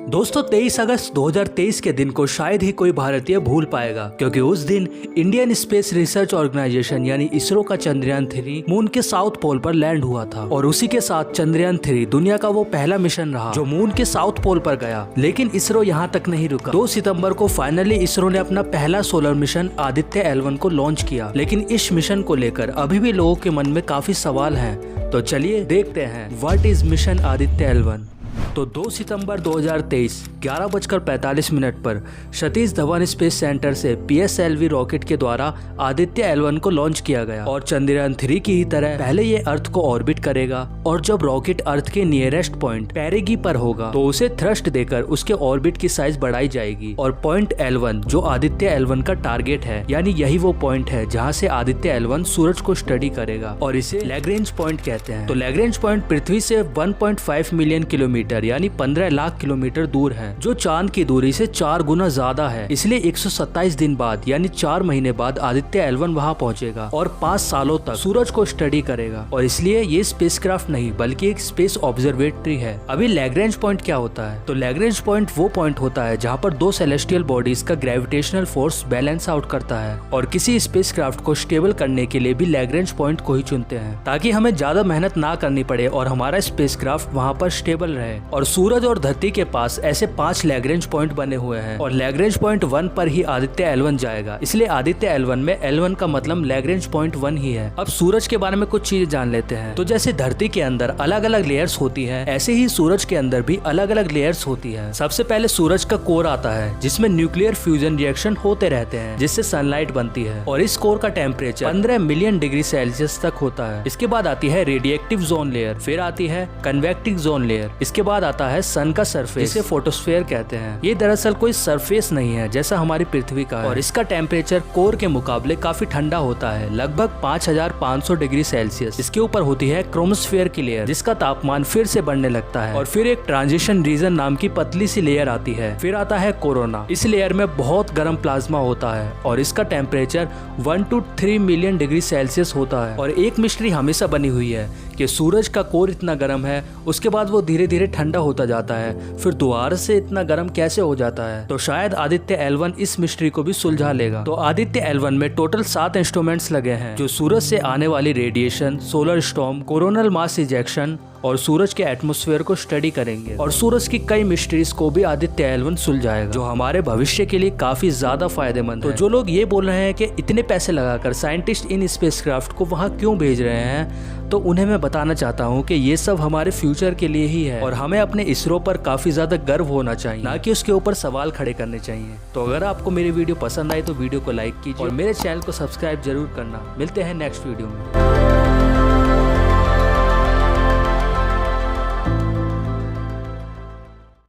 दोस्तों 23 अगस्त 2023 के दिन को शायद ही कोई भारतीय भूल पाएगा, क्योंकि उस दिन इंडियन स्पेस रिसर्च ऑर्गेनाइजेशन यानी इसरो का चंद्रयान 3 मून के साउथ पोल पर लैंड हुआ था। और उसी के साथ चंद्रयान 3 दुनिया का वो पहला मिशन रहा जो मून के साउथ पोल पर गया। लेकिन इसरो यहाँ तक नहीं रुका। 2 सितंबर को फाइनली इसरो ने अपना पहला सोलर मिशन आदित्य L1 को लॉन्च किया। लेकिन इस मिशन को लेकर अभी भी लोगों के मन में काफी सवाल हैं। तो चलिए देखते हैं what is mission Aditya L1। तो 2 सितंबर 2023 11:45 पर सतीश धवन स्पेस सेंटर से PSLV रॉकेट के द्वारा आदित्य L1 को लॉन्च किया गया। और चंद्रयान 3 की ही तरह पहले ये अर्थ को ऑर्बिट करेगा और जब रॉकेट अर्थ के नियरेस्ट पॉइंट पेरिगी पर होगा तो उसे थ्रस्ट देकर उसके ऑर्बिट की साइज बढ़ाई जाएगी। और पॉइंट L1 जो आदित्य L1 का टारगेट है, यानी यही वो पॉइंट है जहाँ से आदित्य L1 सूरज को स्टडी करेगा और इसे लैग्रेंज पॉइंट कहते हैं। तो लैग्रेंज पॉइंट पृथ्वी से 1.5 मिलियन किलोमीटर यानी 15 लाख किलोमीटर दूर है, जो चांद की दूरी से 4 गुना ज्यादा है। इसलिए 127 दिन बाद यानी 4 महीने बाद आदित्य L1 वहां पहुंचेगा और 5 सालों तक सूरज को स्टडी करेगा। और इसलिए ये स्पेसक्राफ्ट नहीं बल्कि एक स्पेस ऑब्जर्वेटरी है। अभी लैग्रेंज पॉइंट क्या होता है? तो लैग्रेंज पॉइंट वो पॉइंट होता है जहाँ पर 2 सेलेस्टियल बॉडीज का ग्रेविटेशनल फोर्स बैलेंस आउट करता है। और किसी स्पेसक्राफ्ट को स्टेबल करने के लिए भी लैग्रेंज पॉइंट को ही चुनते हैं, ताकि हमें ज्यादा मेहनत ना करनी पड़े और हमारा स्पेसक्राफ्ट वहाँ पर स्टेबल रहे। और सूरज और धरती के पास ऐसे 5 लैग्रेंज पॉइंट बने हुए हैं और लैग्रेंज पॉइंट 1 पर ही आदित्य L1 जाएगा। इसलिए आदित्य L1 में L1 का मतलब लैग्रेंज पॉइंट 1 ही है। अब सूरज के बारे में कुछ चीजें जान लेते हैं। तो जैसे धरती के अंदर अलग अलग लेयर्स होती है, ऐसे ही सूरज के अंदर भी अलग अलग लेयर्स होती है। सबसे पहले सूरज का कोर आता है, जिसमें न्यूक्लियर फ्यूजन रिएक्शन होते रहते हैं, जिससे सनलाइट बनती है। और इस कोर का टेम्परेचर 15 मिलियन डिग्री सेल्सियस तक होता है। इसके बाद आती है रेडिएक्टिव जोन लेयर, फिर आती है कन्वेक्टिव जोन लेयर, इसके बाद आता है सन का सरफेस, जिसे फोटोस्फीयर कहते हैं। ये दरअसल कोई सरफेस नहीं है जैसा हमारी पृथ्वी का है। और इसका टेम्परेचर कोर के मुकाबले काफी ठंडा होता है, लगभग 5500 डिग्री सेल्सियस। इसके ऊपर होती है क्रोमोस्फीयर की लेयर, जिसका तापमान फिर से बढ़ने लगता है। और फिर एक ट्रांजिशन रीजन नाम की पतली सी लेयर आती है। फिर आता है कोरोना। इस लेयर में बहुत गर्म प्लाज्मा होता है और इसका temperature 1 to 3 million degree Celsius होता है। और एक मिस्ट्री हमेशा बनी हुई है कि सूरज का कोर इतना गर्म है, उसके बाद वो धीरे धीरे ठंडा होता जाता है, फिर दोबारा से इतना गर्म कैसे हो जाता है? तो शायद आदित्य L1 इस मिस्ट्री को भी सुलझा लेगा। तो आदित्य L1 में टोटल 7 इंस्ट्रूमेंट्स लगे हैं, जो सूरज से आने वाली radiation, solar storm, coronal mass ejection और सूरज के एटमॉस्फेयर को स्टडी करेंगे। और सूरज की कई मिस्ट्रीज को भी आदित्य L1 सुलझाएगा, जो हमारे भविष्य के लिए काफी ज्यादा फायदेमंद है। तो जो लोग ये बोल रहे हैं कि इतने पैसे लगाकर साइंटिस्ट इन स्पेसक्राफ्ट को वहां क्यों भेज रहे हैं, तो उन्हें मैं बताना चाहता हूं कि ये सब हमारे फ्यूचर के लिए ही है और हमें अपने इसरो पर काफी ज्यादा गर्व होना चाहिए, ना कि उसके ऊपर सवाल खड़े करने चाहिए। तो अगर आपको मेरी वीडियो पसंद आई तो वीडियो को लाइक कीजिए और मेरे चैनल को सब्सक्राइब जरूर करना। मिलते हैं नेक्स्ट वीडियो में।